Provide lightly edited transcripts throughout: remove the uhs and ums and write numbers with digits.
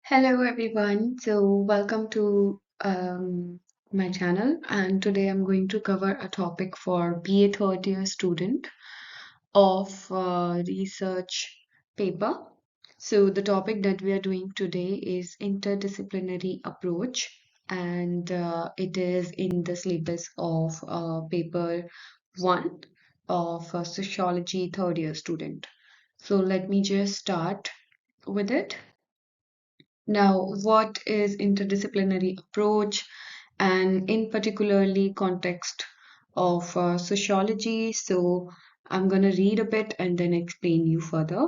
Hello everyone. Welcome to my channel, and today I'm going to cover a topic for BA third year student of research paper. So the topic that we are doing today is interdisciplinary approach, and it is in the syllabus of paper one of sociology third year student. So let me just start with it. Now, what is interdisciplinary approach and in particularly context of sociology? So I'm going to read a bit and then explain you further.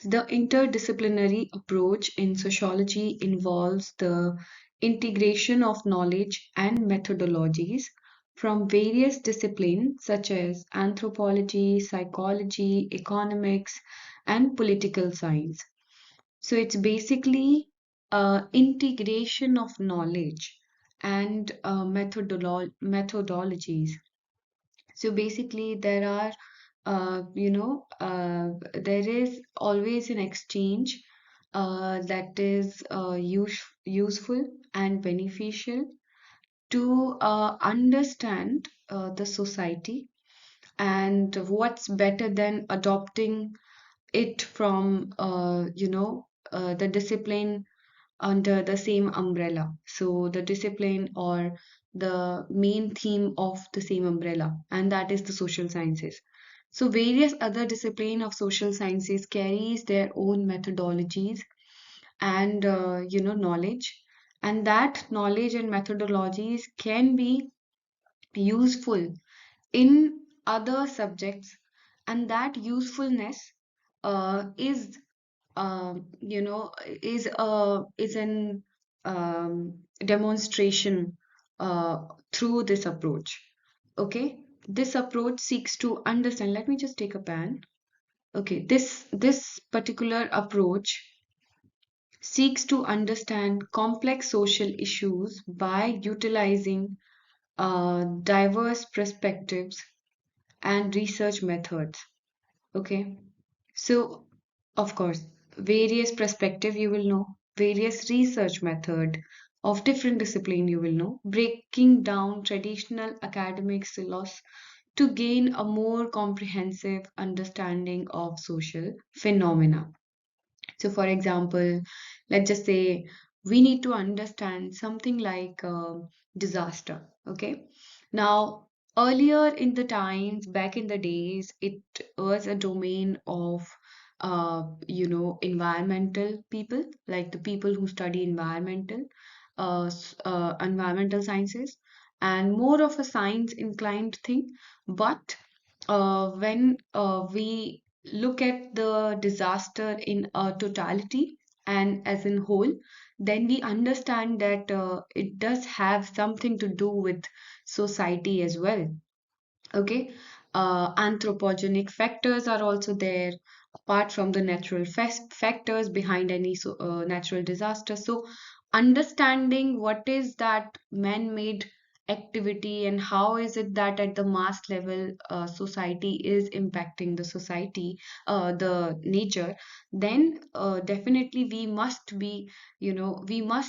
The interdisciplinary approach in sociology involves the integration of knowledge and methodologies from various disciplines such as anthropology, psychology, economics, and political science. So it's basically integration of knowledge and methodologies. So basically, there is always an exchange that is useful and beneficial to understand the society, and what's better than adopting it from the discipline under the same umbrella. So the discipline or the main theme of the same umbrella, and that is the social sciences. So various other discipline of social sciences carries their own methodologies and knowledge, and that knowledge and methodologies can be useful in other subjects, and that usefulness is you know is an demonstration through this approach. Okay, this approach seeks to understand. Let me just take a pen. Okay, this particular approach seeks to understand complex social issues by utilizing diverse perspectives and research methods. Okay, so of course, various perspective you will know, various research method of different discipline you will know, breaking down traditional academic silos to gain a more comprehensive understanding of social phenomena. So, for example, let's just say we need to understand something like disaster. Okay. Now, earlier in the times, back in the days, it was a domain of, environmental people, like the people who study environmental sciences, and more of a science inclined thing. But when we look at the disaster in a totality and as in whole, then we understand that it does have something to do with society as well. Okay, anthropogenic factors are also there apart from the natural factors behind any natural disaster. So understanding what is that man-made activity and how is it that at the mass level society is impacting the society, the nature, then definitely we must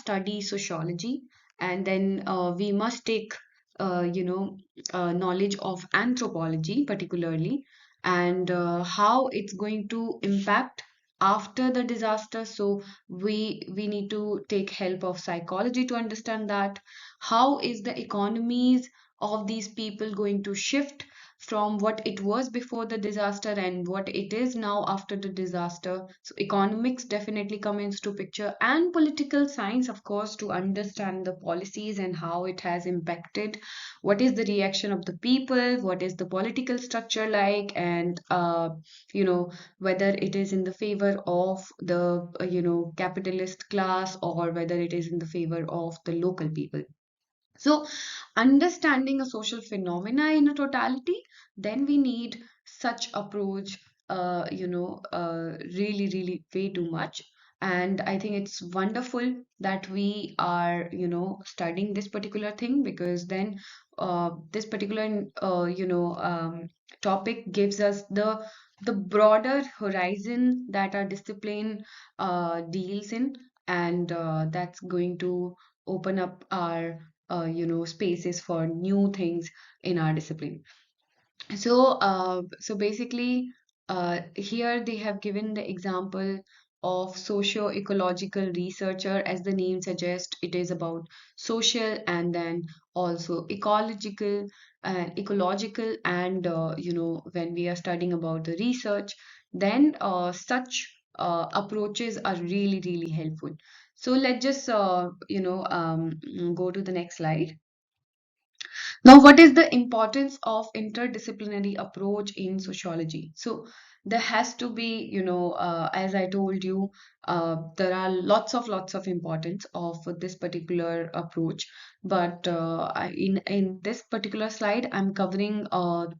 study sociology, and then we must take knowledge of anthropology particularly, and how it's going to impact after the disaster. So we need to take help of psychology to understand that how is the economies of these people going to shift from what it was before the disaster and what it is now after the disaster. So economics definitely come into picture, and political science, of course, to understand the policies and how it has impacted, what is the reaction of the people, what is the political structure like, and whether it is in the favor of the capitalist class, or whether it is in the favor of the local people. So understanding a social phenomena in a totality, then we need such approach, really way too much. And I think it's wonderful that we are studying this particular thing, because then this particular topic gives us the broader horizon that our discipline deals in, and that's going to open up our spaces for new things in our discipline. So basically, here they have given the example of socio-ecological researcher. As the name suggests, it is about social and then also ecological, and when we are studying about the research, then such approaches are really, really helpful. So let's just go to the next slide. Now, what is the importance of interdisciplinary approach in sociology? So there has to be, as I told you, there are lots of importance of this particular approach. But in this particular slide, I'm covering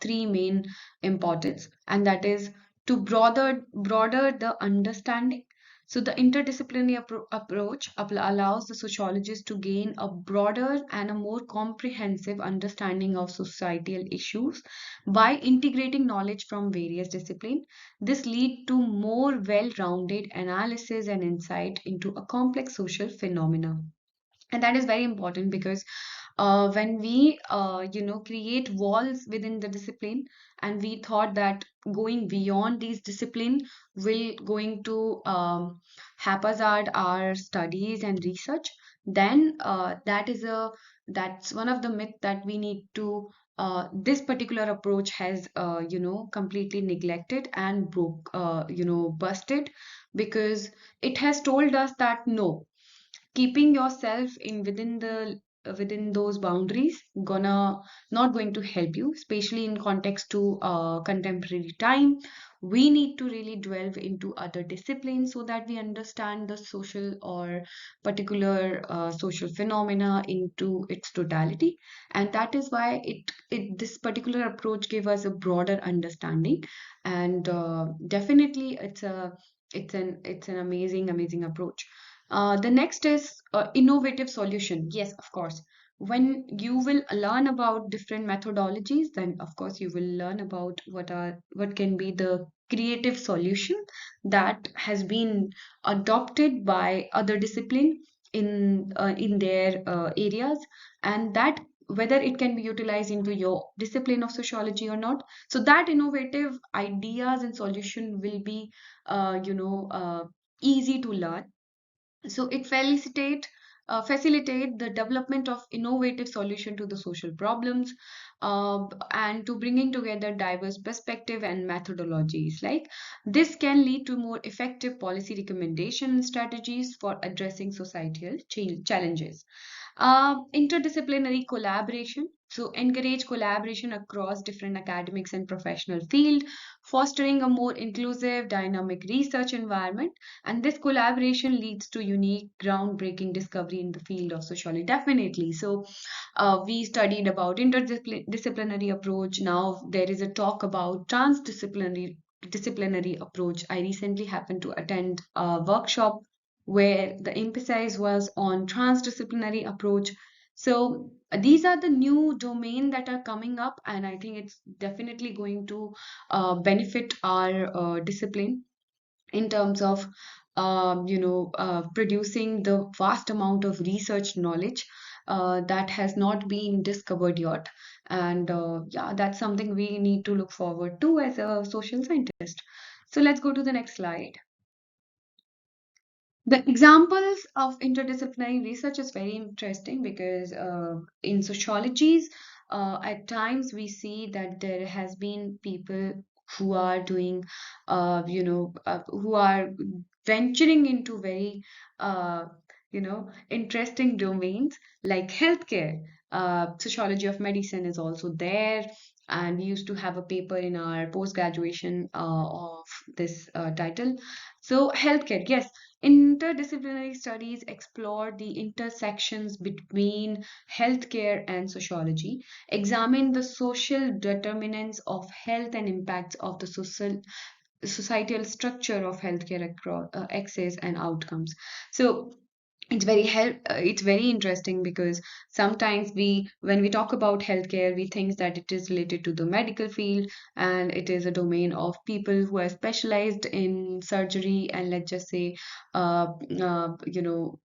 three main importance, and that is to broader the understanding. So the interdisciplinary approach allows the sociologist to gain a broader and a more comprehensive understanding of societal issues by integrating knowledge from various disciplines. This leads to more well-rounded analysis and insight into a complex social phenomena. And that is very important because when we create walls within the discipline, and we thought that going beyond these discipline will going to haphazard our studies and research, then that's one of the myth that we need to this particular approach has completely neglected and busted, because it has told us that no, keeping yourself in within those boundaries gonna not going to help you, especially in context to contemporary time. We need to really delve into other disciplines so that we understand the social or particular social phenomena into its totality, and that is why it this particular approach gave us a broader understanding. And definitely it's an amazing approach. The next is innovative solution. Yes, of course. When you will learn about different methodologies, then of course you will learn about what can be the creative solution that has been adopted by other discipline in their areas, and that whether it can be utilized into your discipline of sociology or not. So that innovative ideas and solution will be easy to learn. So it facilitate the development of innovative solution to the social problems, and to bringing together diverse perspective and methodologies. Like this can lead to more effective policy recommendation strategies for addressing societal challenges. Interdisciplinary collaboration. So encourage collaboration across different academics and professional field, fostering a more inclusive, dynamic research environment. And this collaboration leads to unique, groundbreaking discovery in the field of sociology. Definitely. So we studied about interdisciplinary approach. Now there is a talk about transdisciplinary approach. I recently happened to attend a workshop where the emphasis was on transdisciplinary approach. So these are the new domain that are coming up, and I think it's definitely going to benefit our discipline in terms of producing the vast amount of research knowledge that has not been discovered yet. And yeah, that's something we need to look forward to as a social scientist. So let's go to the next slide. The examples of interdisciplinary research is very interesting because in sociologies, at times we see that there has been people who are doing, who are venturing into very, interesting domains like healthcare. Sociology of medicine is also there. And we used to have a paper in our post graduation of this title. So, healthcare, yes. Interdisciplinary studies explore the intersections between healthcare and sociology, examine the social determinants of health and impacts of the societal structure of healthcare across access and outcomes. So it's very interesting because sometimes when we talk about healthcare, we think that it is related to the medical field, and it is a domain of people who are specialized in surgery, and let's just say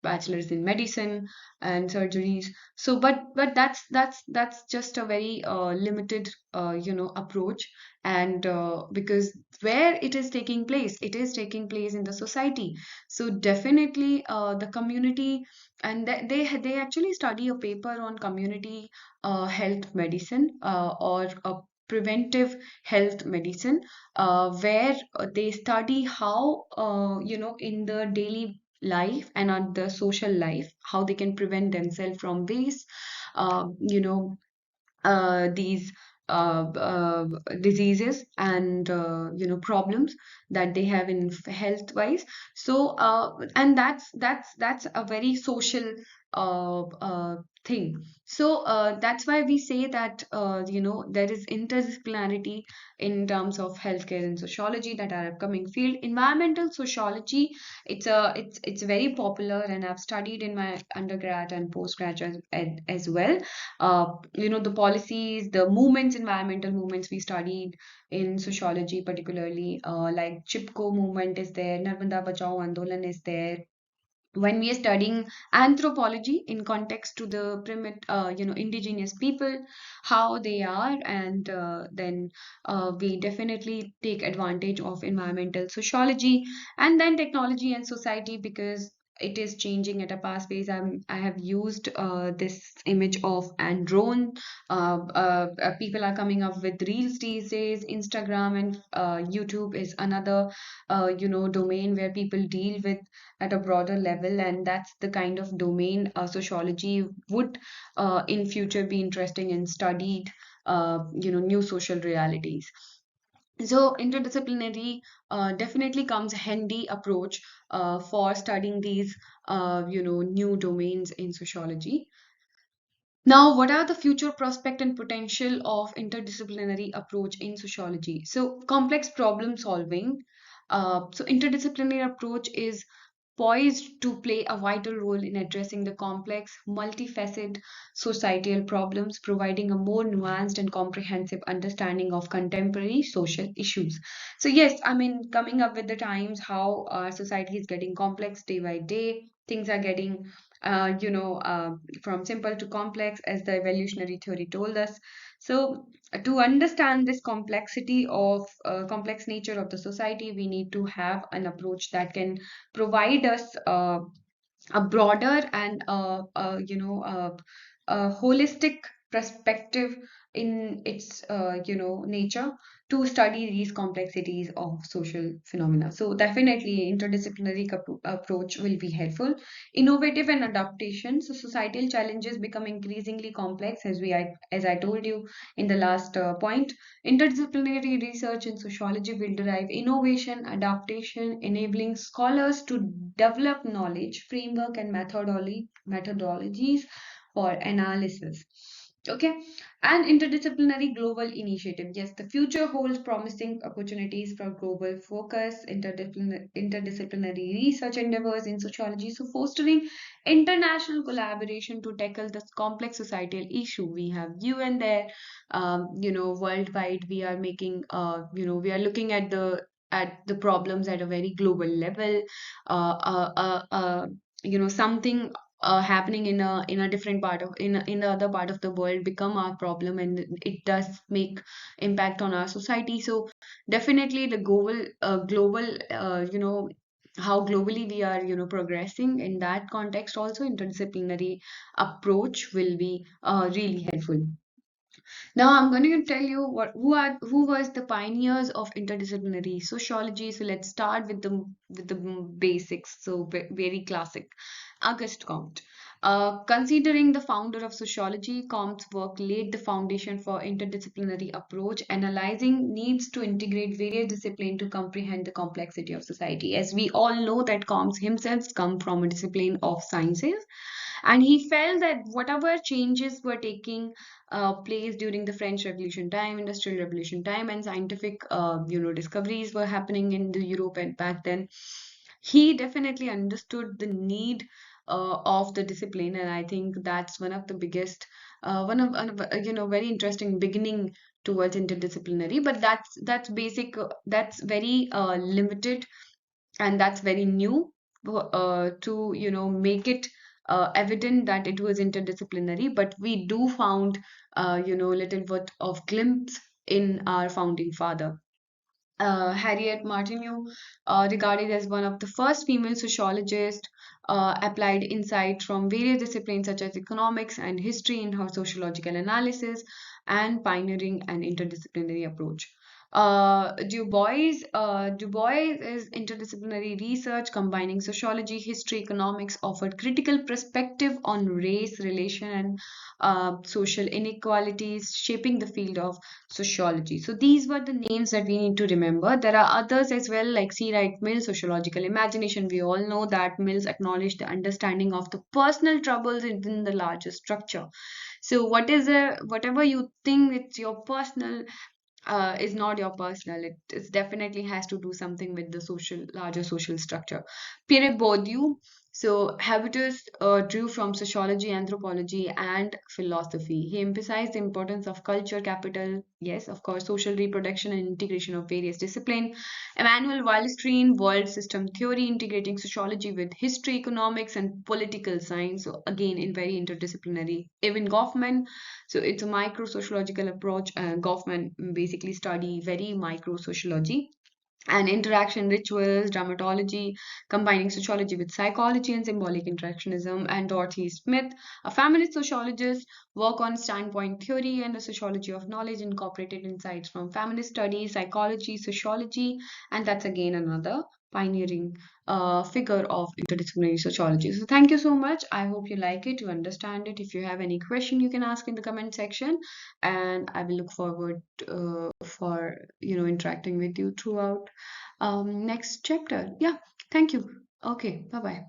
bachelors in medicine and surgeries. So but that's just a very limited approach. And because where it is taking place in the society. So definitely, the community, and they actually study a paper on community health medicine, or a preventive health medicine, where they study how in the daily life and on the social life, how they can prevent themselves from these these diseases and problems that they have in health wise. So and that's a very social thing. So that's why we say that there is interdisciplinarity in terms of healthcare and sociology, that are upcoming field. Environmental sociology, it's very popular, and I've studied in my undergrad and postgraduate as well. The policies, the movements, environmental movements we studied in sociology, particularly like Chipko movement is there, Narmada Bachao Andolan is there. When we are studying anthropology in context to the indigenous people, how they are, and then we definitely take advantage of environmental sociology. And then technology and society, because it is changing at a fast pace. I have used this image of and drone. People are coming up with reels these days. Instagram and YouTube is another domain where people deal with at a broader level, and that's the kind of domain sociology would in future be interesting and studied new social realities. So interdisciplinary definitely comes handy approach for studying these new domains in sociology. Now, what are the future prospect and potential of interdisciplinary approach in sociology? So, complex problem solving. So, interdisciplinary approach is poised to play a vital role in addressing the complex, multifaceted societal problems, providing a more nuanced and comprehensive understanding of contemporary social issues. So, yes, I mean, coming up with the times, how our society is getting complex day by day, things are getting from simple to complex, as the evolutionary theory told us. So, to understand this complexity of complex nature of the society, we need to have an approach that can provide us a broader and a holistic perspective in its nature, to study these complexities of social phenomena. So definitely interdisciplinary approach will be helpful. Innovative and adaptation. So societal challenges become increasingly complex, as I told you in the last point. Interdisciplinary research in sociology will derive innovation, adaptation, enabling scholars to develop knowledge, framework, and methodologies for analysis. Okay, and interdisciplinary global initiative. Yes, the future holds promising opportunities for global focus, interdisciplinary research endeavors in sociology. So, fostering international collaboration to tackle this complex societal issue. We have UN there, worldwide. We are making, we are looking at the problems at a very global level. Something happening in a different part of in the other part of the world become our problem, and it does make impact on our society. So definitely the global how globally we are progressing, in that context also interdisciplinary approach will be really helpful. Now I'm going to tell you who was the pioneers of interdisciplinary sociology. So let's start with the basics. So very classic, Auguste Comte. Considering the founder of sociology, Comte's work laid the foundation for interdisciplinary approach, analyzing needs to integrate various disciplines to comprehend the complexity of society. As we all know that Comte himself come from a discipline of sciences, and he felt that whatever changes were taking place during the French Revolution time, Industrial Revolution time, and scientific discoveries were happening in the Europe and back then, he definitely understood the need. of the discipline, and I think that's one of the biggest, very interesting beginning towards interdisciplinary. But that's basic. That's very limited, and that's very new to make it evident that it was interdisciplinary. But we do found little bit of glimpse in our founding father. Harriet Martineau, regarded as one of the first female sociologists, applied insight from various disciplines such as economics and history in her sociological analysis, and pioneering an interdisciplinary approach. Du Bois' interdisciplinary research combining sociology, history, economics offered critical perspective on race, relation, and social inequalities, shaping the field of sociology. So these were the names that we need to remember. There are others as well, like C. Wright Mills, sociological imagination. We all know that Mills acknowledged the understanding of the personal troubles within the larger structure. So whatever you think it's your personal is not your personal. It definitely has to do something with the larger social structure. Pierre Bourdieu, so Habitus drew from sociology, anthropology, and philosophy. He emphasized the importance of culture capital, yes, of course, social reproduction and integration of various disciplines. Emmanuel Wallerstein, world system theory, integrating sociology with history, economics, and political science. So again, in very interdisciplinary. Evan Goffman, so it's a micro sociological approach. Goffman basically study very micro sociology and interaction rituals, dramatology, combining sociology with psychology and symbolic interactionism. And Dorothy Smith, a feminist sociologist, work on standpoint theory and the sociology of knowledge, incorporated insights from feminist studies, psychology, sociology, and that's again another pioneering figure of interdisciplinary sociology. So thank you so much. I hope you like it, you understand it. If you have any question, you can ask in the comment section, and I will look forward for interacting with you throughout next chapter. Yeah, thank you. Okay, bye bye.